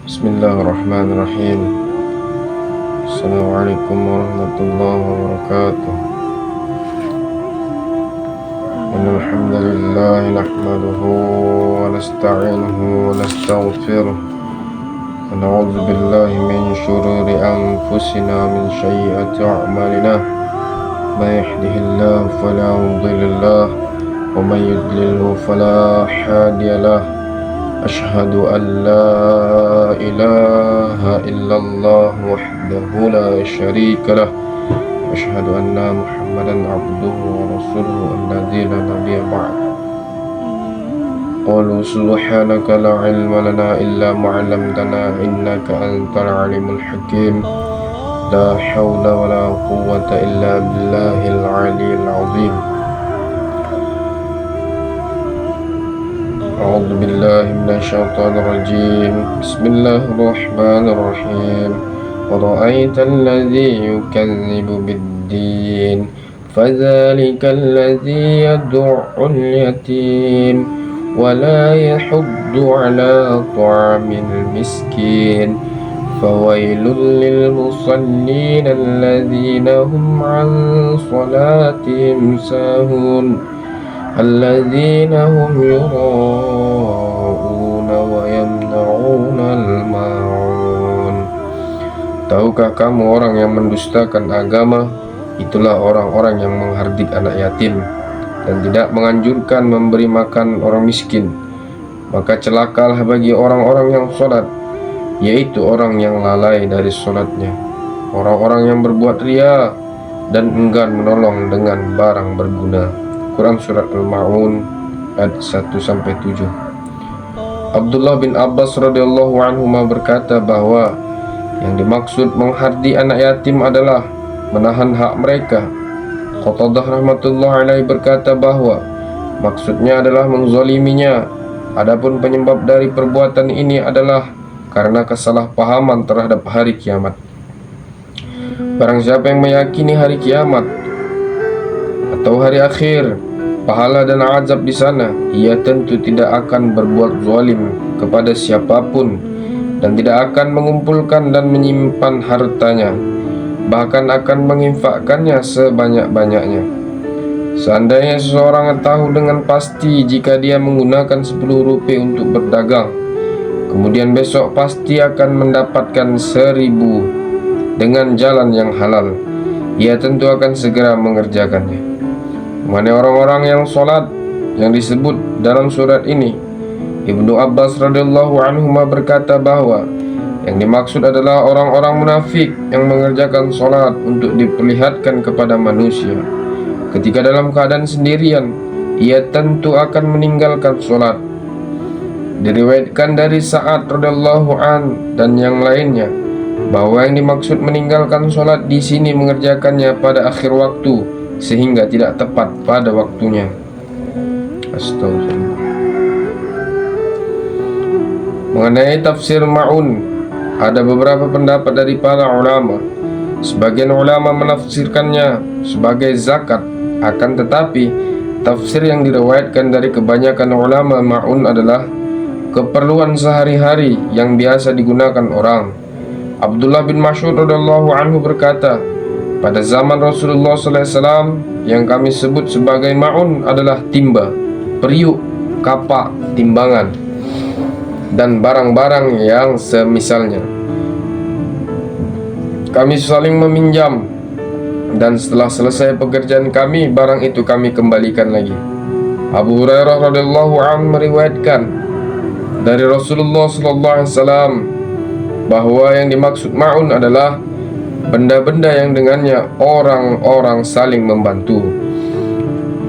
Bismillahirrahmanirrahim. Assalamualaikum warahmatullahi wabarakatuh. Alhamdulillah nahmaduhu wa nasta'inuhu wa nastaghfiruh wa na'udzu billahi min shururi anfusina min sayyiati a'malina. May yahdihillahu fala mudilla lahu wa may yudlilhu fala hadiya lahu. Asyhadu an la ilaha illallah wahdahu la syarika lah. Asyhadu anna Muhammadan abduhu wa rasuluhu alladzi la nabiyya ba'd. Qalu subhanaka la ilma lana illa ma 'allamtana innaka antal alimul hakim. La haula wa la quwwata illa billahil aliyyil azim. أعوذ بالله من الشيطان الرجيم بسم الله الرحمن الرحيم ورأيت الذي يكذب بالدين فذلك الذي يدع اليتيم ولا يحض على طعام المسكين فويل للمصلين الذين هم عن صلاتهم ساهون الذين هم يراءون ويمنعون الماعون. Tahukah kamu orang yang mendustakan agama? Itulah orang-orang yang menghardik anak yatim dan tidak menganjurkan memberi makan orang miskin. Maka celakalah bagi orang-orang yang sholat, yaitu orang yang lalai dari sholatnya, orang-orang yang berbuat ria dan enggan menolong dengan barang berguna. Quran Surat Al-Ma'un ayat 1-7. Abdullah bin Abbas radhiyallahu anhuma berkata bahwa yang dimaksud menghardi anak yatim adalah menahan hak mereka. Qatadah rahmatullahi alaihi berkata bahwa maksudnya adalah menzaliminya. Adapun penyebab dari perbuatan ini adalah karena kesalahpahaman terhadap hari kiamat. Barang siapa yang meyakini hari kiamat atau hari akhir, pahala dan azab di sana, ia tentu tidak akan berbuat zalim kepada siapapun dan tidak akan mengumpulkan dan menyimpan hartanya, bahkan akan menginfakkannya sebanyak-banyaknya. Seandainya seseorang tahu dengan pasti jika dia menggunakan 10 rupiah untuk berdagang, kemudian besok pasti akan mendapatkan 1000 dengan jalan yang halal, ia tentu akan segera mengerjakannya. Mengenai orang-orang yang sholat yang disebut dalam surat ini, Ibnu Abbas radhiyallahu anhu berkata bahwa yang dimaksud adalah orang-orang munafik yang mengerjakan sholat untuk diperlihatkan kepada manusia. Ketika dalam keadaan sendirian, ia tentu akan meninggalkan sholat. Diriwayatkan dari Sa'ad radhiyallahu an dan yang lainnya bahwa yang dimaksud meninggalkan sholat di sini mengerjakannya pada akhir waktu sehingga tidak tepat pada waktunya. Astagfirullah. Mengenai tafsir ma'un, ada beberapa pendapat dari para ulama. Sebagian ulama menafsirkannya sebagai zakat, akan tetapi tafsir yang diriwayatkan dari kebanyakan ulama ma'un adalah keperluan sehari-hari yang biasa digunakan orang. Abdullah bin Mas'ud radhiyallahu anhu berkata, pada zaman Rasulullah SAW yang kami sebut sebagai ma'un adalah timba, periuk, kapak, timbangan, dan barang-barang yang semisalnya. Kami saling meminjam, dan setelah selesai pekerjaan kami, barang itu kami kembalikan lagi. Abu Hurairah radhiyallahu anhu meriwayatkan dari Rasulullah SAW bahwa yang dimaksud ma'un adalah benda-benda yang dengannya orang-orang saling membantu,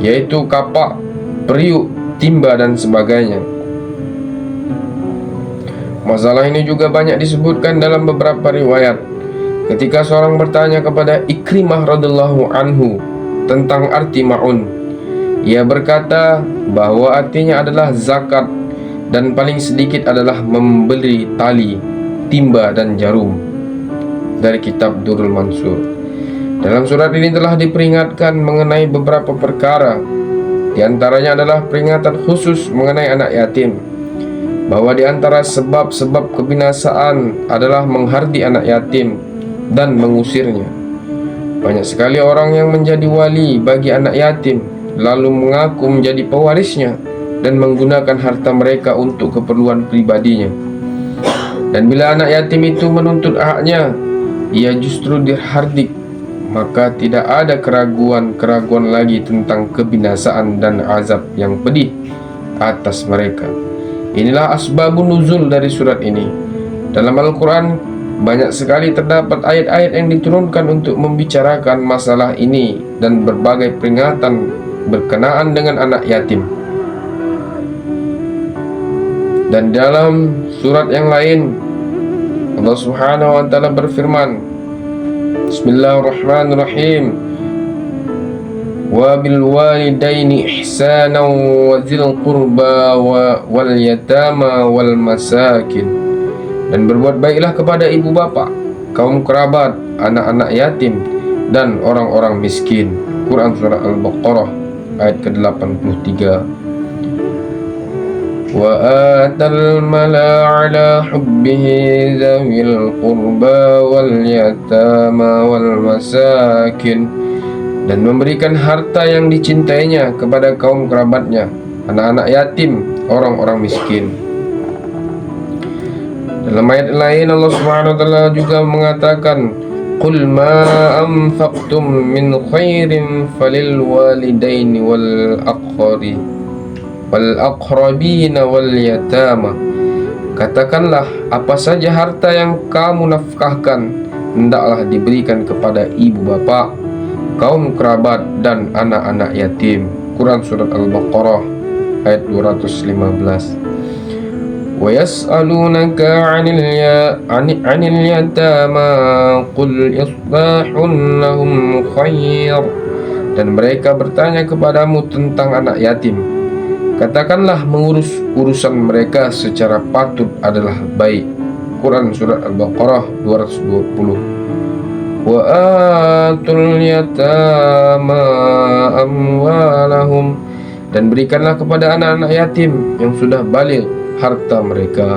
yaitu kapak, periuk, timba, dan sebagainya. Masalah ini juga banyak disebutkan dalam beberapa riwayat. Ketika seorang bertanya kepada Ikrimah radhiyallahu anhu tentang arti ma'un, ia berkata bahwa artinya adalah zakat dan paling sedikit adalah membeli tali, timba, dan jarum. Dari kitab Durrul Mansur. Dalam surat ini telah diperingatkan mengenai beberapa perkara. Di antaranya adalah peringatan khusus mengenai anak yatim. bahwa di antara sebab-sebab kebinasaan adalah menghardi anak yatim dan mengusirnya. Banyak sekali orang yang menjadi wali bagi anak yatim, lalu mengaku menjadi pewarisnya dan menggunakan harta mereka untuk keperluan pribadinya. Dan bila anak yatim itu menuntut haknya, ia justru dihardik, maka tidak ada keraguan lagi tentang kebinasaan dan azab yang pedih atas mereka. Inilah asbabun nuzul dari surat ini. Dalam Al-Quran banyak sekali terdapat ayat-ayat yang diturunkan untuk membicarakan masalah ini dan berbagai peringatan berkenaan dengan anak yatim. Dan dalam surat yang lain Allah Subhanahu wa taala berfirman, Bismillahirrahmanirrahim, wa bil walidaini ihsana wa dzil qurba wal yatama wal masakin. Dan berbuat baiklah kepada ibu bapa, kaum kerabat, anak-anak yatim, dan orang-orang miskin. Quran surah Al-Baqarah ayat ke-83. Wa atal mala ala hubbihi zawil qurba wal yatama wal masakin. Dan memberikan harta yang dicintainya kepada kaum kerabatnya, anak-anak yatim, orang-orang miskin. Dalam ayat lain Allah Subhanahu wa taala juga mengatakan, "Qul ma anfaqtum min khairin falil walidaini wal aqrabin wal yatama." Katakanlah, apa saja harta yang kamu nafkahkan hendaklah diberikan kepada ibu bapa, kaum kerabat, dan anak-anak yatim. Quran surat Al-Baqarah ayat 215. Wa yas'alunaka 'anil yatama qul islahun lahum khair. Dan mereka bertanya kepadamu tentang anak yatim. Katakanlah, mengurus urusan mereka secara patut adalah baik. Quran surat Al-Baqarah 220. Wa atul yatama amwalahum. Dan berikanlah kepada anak-anak yatim yang sudah baligh harta mereka.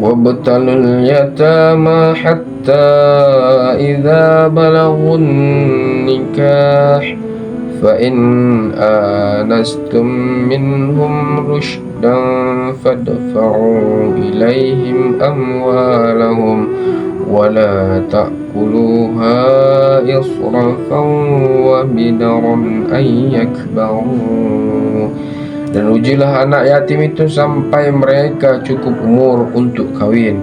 Wabtalul yatama hatta idza balagun nikah fa in anastum minhum rushdan fadfa'u ilaihim amwalahum wala ta'kuluha israfan wa bidaran ayyakbaru. Dan ujilah anak yatim itu sampai mereka cukup umur untuk kawin.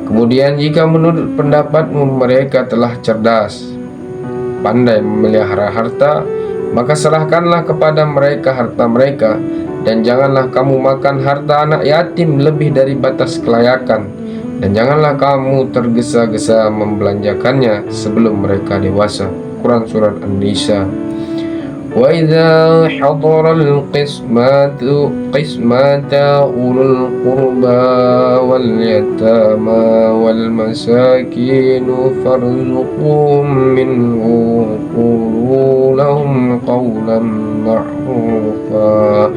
Kemudian jika menurut pendapatmu mereka telah cerdas, pandai memelihara harta, maka serahkanlah kepada mereka harta mereka, dan janganlah kamu makan harta anak yatim lebih dari batas kelayakan, dan janganlah kamu tergesa-gesa membelanjakannya sebelum mereka dewasa. Quran surat An-Nisa. Wa idza hadara qismata ulul qurba wal yatama wal masakin farzuqhum minhu qulu lahum qawlan ma'rufa.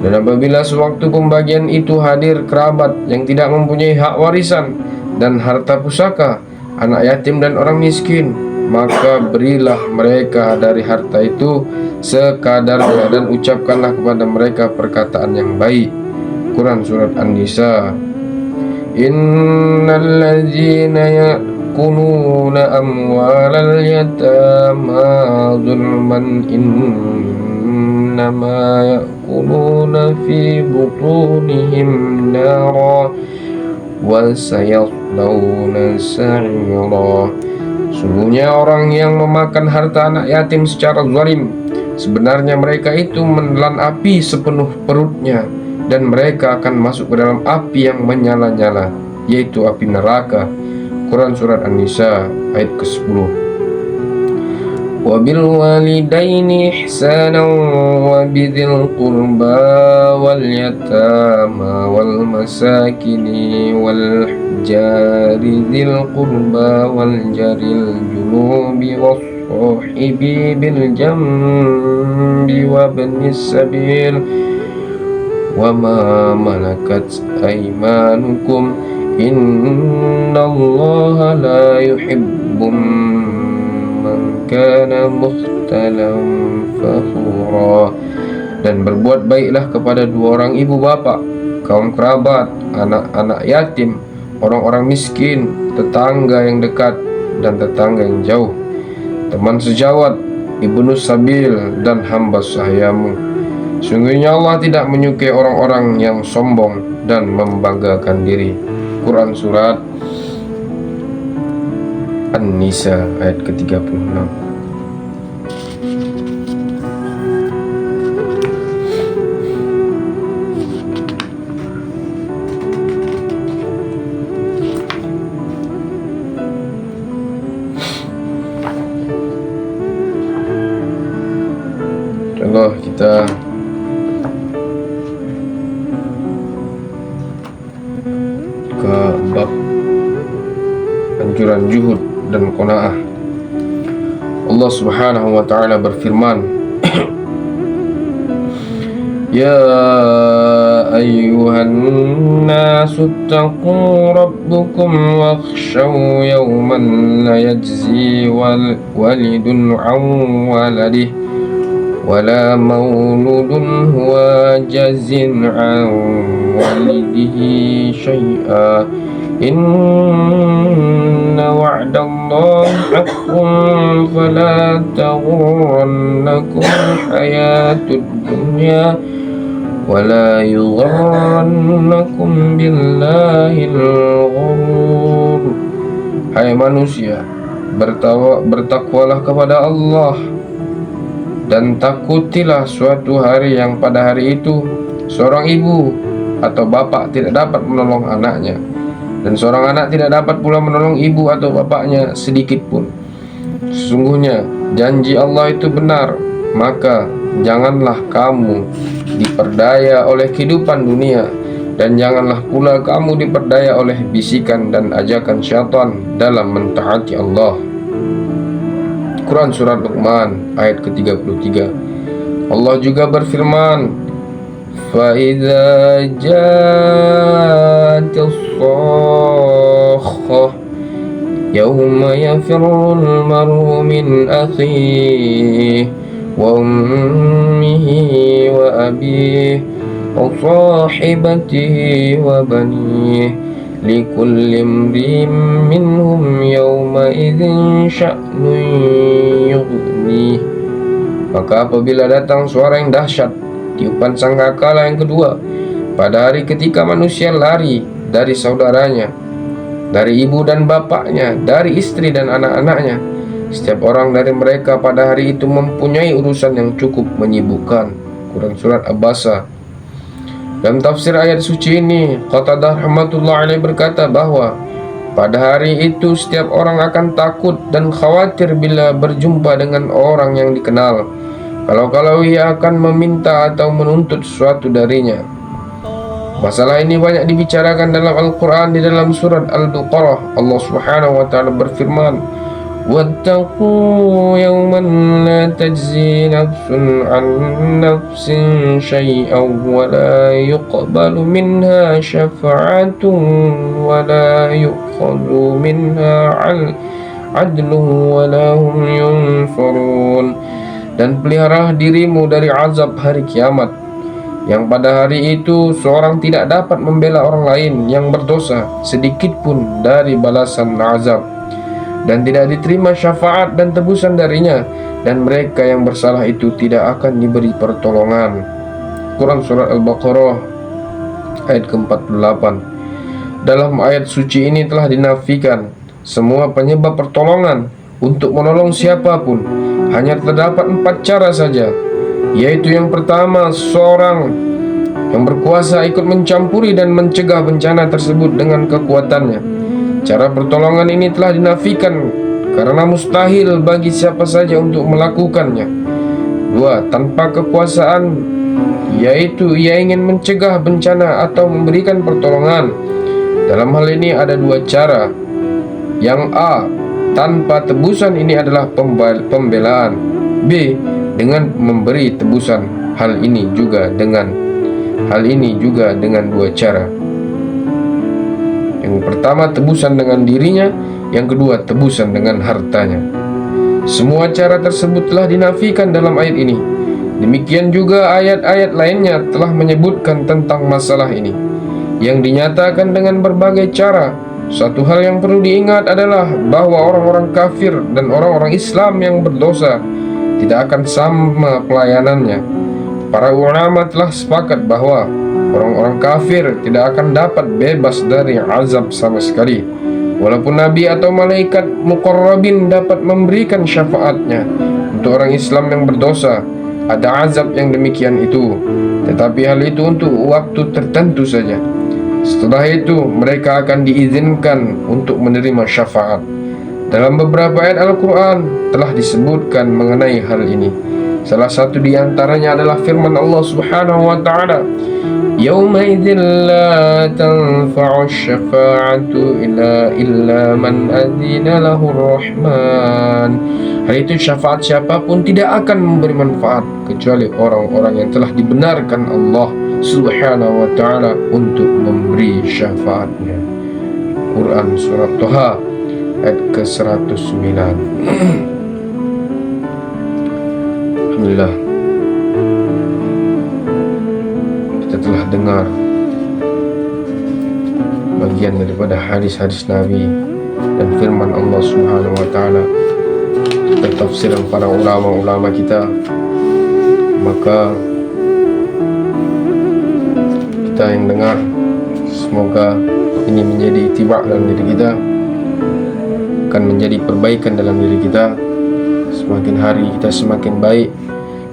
Dan apabila sewaktu pembagian itu hadir kerabat yang tidak mempunyai hak warisan dan harta pusaka, anak yatim dan orang miskin, maka berilah mereka dari harta itu sekadarnya dan ucapkanlah kepada mereka perkataan yang baik. Quran surat An-Nisa. Innal ladzina ya'kuluna amwalal yatama zulman innama ya'kuluna fi butunihim nara wa sayaslawna sa'ira. Sungguhnya orang yang memakan harta anak yatim secara zalim, sebenarnya mereka itu menelan api sepenuh perutnya, dan mereka akan masuk ke dalam api yang menyala-nyala, yaitu api neraka. Quran surat An-Nisa ayat ke-10. Wa bil walidaini ihsanan wa bidzil qurba wal yatama wal masakini wal jari dzil qurba wal jaril junubi was sahibi bil jambi wa ibnis sabil wa ma malakat aymanukum innallaha la yuhibbu man kana mukhtalan fakhura. Dan berbuat baiklah kepada dua orang ibu bapa, kaum kerabat, anak-anak yatim, orang-orang miskin, tetangga yang dekat dan tetangga yang jauh, teman sejawat, ibnu sabil, dan hamba sahayamu. Sungguhnya Allah tidak menyukai orang-orang yang sombong dan membanggakan diri. Quran Surat An-Nisa ayat ke-36. Contoh kita ke bab anjuran juhud dan qanaah. Allah Subhanahu wa taala berfirman, Ya ayyuhan nasu taqu rabbukum wakhshaw yawman la yajzi walidun an waladihi wala mauludun huwa jazin an walidihi syai'a inna wa'dallahi haqqun fala taghurrannakum hayatud dunya wala yugharrannakum billahil ghurur. Hai manusia, bertakwalah kepada Allah dan takutilah suatu hari yang pada hari itu seorang ibu atau bapak tidak dapat menolong anaknya, dan seorang anak tidak dapat pula menolong ibu atau bapaknya sedikit pun. Sesungguhnya janji Allah itu benar, maka janganlah kamu diperdaya oleh kehidupan dunia, dan janganlah pula kamu diperdaya oleh bisikan dan ajakan syaitan dalam mentaati Allah. Quran Surat Luqman ayat ke-33. Allah juga berfirman, فَإِذَا جَاءَتِ الصَّاخَّةُ يَوْمَ يَفِرُّ الْمَرْءُ مِنْ أَخِيهِ وَأُمِّهِ وَأَبِيهِ وَصَاحِبَتِهِ وَبَنِيهِ لِكُلِّ امْرِئٍ مِّنْهُمْ يَوْمَئِذٍ شَأْنٌ يُغْنِيهِ. Maka apabila datang suara yang dahsyat, tiupan sangkakala yang kedua, pada hari ketika manusia lari dari saudaranya, dari ibu dan bapaknya, dari istri dan anak-anaknya, setiap orang dari mereka pada hari itu mempunyai urusan yang cukup menyibukkan. Quran Surat Abasa. Dalam tafsir ayat suci ini, Qatadah rahmatullah alaih berkata bahwa pada hari itu setiap orang akan takut dan khawatir bila berjumpa dengan orang yang dikenal, kalau ia akan meminta atau menuntut sesuatu darinya. Masalah ini banyak dibicarakan dalam Al-Quran. Di dalam surat Al-Baqarah, Allah Subhanahu wa ta'ala berfirman, وَاتَّقُوا يَوْمًا لَا تَجْزِي نَفْسٌ عَنْ نَفْسٍ شَيْئًا وَلَا يُقْبَلُ مِنْهَا شَفَاعَةٌ وَلَا يُؤْخَذُ مِنْهَا عَدْلٌ وَلَا هُمْ يُنصَرُونَ. Dan peliharalah dirimu dari azab hari kiamat, yang pada hari itu seorang tidak dapat membela orang lain yang berdosa sedikit pun dari balasan azab, dan tidak diterima syafaat dan tebusan darinya, dan mereka yang bersalah itu tidak akan diberi pertolongan. Quran Surat Al-Baqarah ayat ke-48. Dalam ayat suci ini telah dinafikan semua penyebab pertolongan untuk menolong siapapun. Hanya terdapat 4 cara saja, yaitu yang pertama, seorang yang berkuasa ikut mencampuri dan mencegah bencana tersebut dengan kekuatannya. Cara pertolongan ini telah dinafikan karena mustahil bagi siapa saja untuk melakukannya. 2. Tanpa kekuasaan, yaitu ia ingin mencegah bencana atau memberikan pertolongan. Dalam hal ini ada 2 cara. Yang A, tanpa tebusan ini adalah pembelaan. B. Dengan memberi tebusan. Hal ini juga dengan dua cara. Yang pertama, tebusan dengan dirinya. Yang kedua, tebusan dengan hartanya. Semua cara tersebut telah dinafikan dalam ayat ini. Demikian juga ayat-ayat lainnya telah menyebutkan tentang masalah ini, yang dinyatakan dengan berbagai cara. Suatu hal yang perlu diingat adalah bahwa orang-orang kafir dan orang-orang Islam yang berdosa tidak akan sama pelayanannya. Para ulama telah sepakat bahwa orang-orang kafir tidak akan dapat bebas dari azab sama sekali, walaupun Nabi atau malaikat muqarrabin dapat memberikan syafaatnya. Untuk orang Islam yang berdosa ada azab yang demikian itu, tetapi hal itu untuk waktu tertentu saja. Setelah itu mereka akan diizinkan untuk menerima syafaat. Dalam beberapa ayat Al-Quran telah disebutkan mengenai hal ini. Salah satu di antaranya adalah firman Allah Subhanahu wa ta'ala, "Yawmaidzin la tanfa'u syafa'atu illa man adzina lahu rahman." Hari itu syafaat siapapun tidak akan memberi manfaat kecuali orang-orang yang telah dibenarkan Allah Subhanahu wa ta'ala untuk memberi syafaatnya. Quran Surat Toha ayat ke-109. Alhamdulillah, kita telah dengar bagian daripada hadis-hadis Nabi dan firman Allah Subhanahu wa ta'ala, tafsiran para ulama-ulama kita. Maka kita yang dengar, semoga ini menjadi ittiba' dalam diri kita, akan menjadi perbaikan dalam diri kita. Semakin hari kita semakin baik,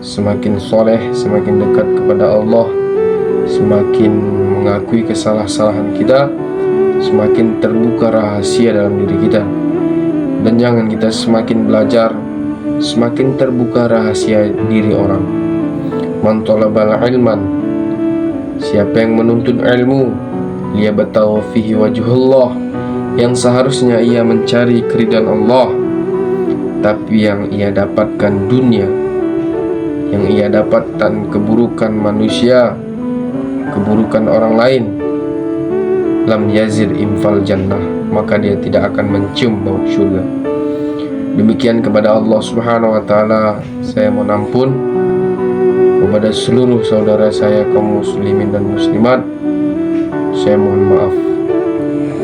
semakin soleh, semakin dekat kepada Allah, semakin mengakui kesalahan kita, semakin terbuka rahasia dalam diri kita. Dan jangan kita semakin belajar, semakin terbuka rahasia diri orang. Man talabal ilman, siapa yang menuntut ilmu, liyabtaghi fihi wajhullah, yang seharusnya ia mencari keridhaan Allah, tapi yang ia dapatkan dunia, yang ia dapatkan keburukan manusia, keburukan orang lain, lam yazid infal jannah, maka dia tidak akan mencium bau syurga. Demikian kepada Allah Subhanahu wa ta'ala saya mohon ampun. Kepada seluruh saudara saya kaum muslimin dan muslimat, saya mohon maaf.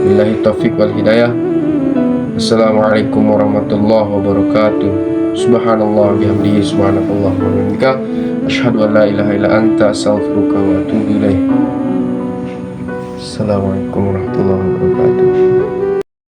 Billahi taufiq wal hidayah. Assalamualaikum warahmatullahi wabarakatuh. Subhanallah bihamdihi, subhanakallah wa bihamdika, asyhadu an la ilaha illa anta, astaghfiruka wa atubu ilaih. Assalamualaikum warahmatullahi wabarakatuh.